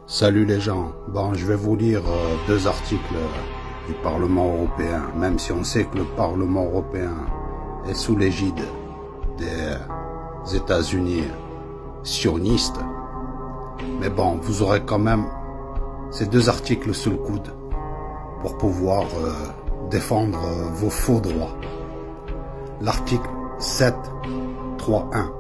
Salut les gens, bon je vais vous lire deux articles du Parlement européen, même si on sait que le Parlement européen est sous l'égide des États-Unis sionistes. Mais bon, vous aurez quand même ces deux articles sous le coude pour pouvoir défendre vos faux droits. L'article 7.3.1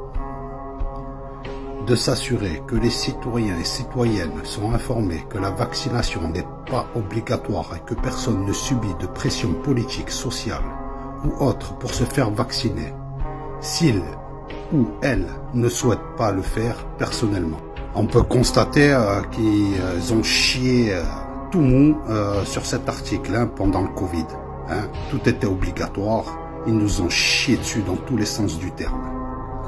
de s'assurer que les citoyens et citoyennes sont informés que la vaccination n'est pas obligatoire et que personne ne subit de pression politique, sociale ou autre pour se faire vacciner, s'il ou elle ne souhaite pas le faire personnellement. On peut constater qu'ils ont chié tout mou sur cet article pendant le Covid. Tout était obligatoire, ils nous ont chié dessus dans tous les sens du terme.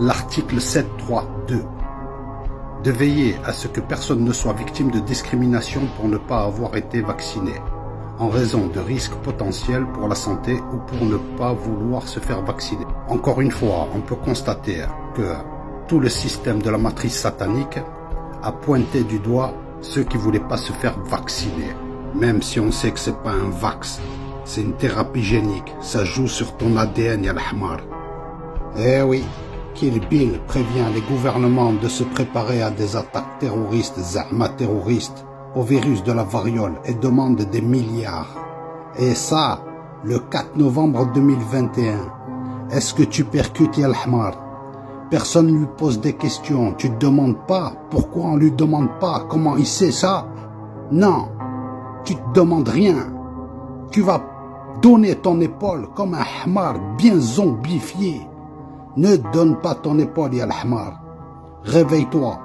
L'article 7.3.2 de veiller à ce que personne ne soit victime de discrimination pour ne pas avoir été vacciné, en raison de risques potentiels pour la santé ou pour ne pas vouloir se faire vacciner. Encore une fois, on peut constater que tout le système de la matrice satanique a pointé du doigt ceux qui ne voulaient pas se faire vacciner. Même si on sait que c'est pas un vax, c'est une thérapie génique, ça joue sur ton ADN ya l'ahmar. Eh oui, Kill Bill prévient les gouvernements de se préparer à des attaques terroristes, zahma terroristes, au virus de la variole et demande des milliards. Et ça, le 4 novembre 2021. Est-ce que tu percutes ya l'ahmar? Personne ne lui pose des questions, tu te demandes pas pourquoi on lui demande pas comment il sait ça? Non, tu te demandes rien. Tu vas donner ton épaule comme un hamar bien zombifié. Ne donne pas ton épaule, ya l'ahmar. Réveille-toi.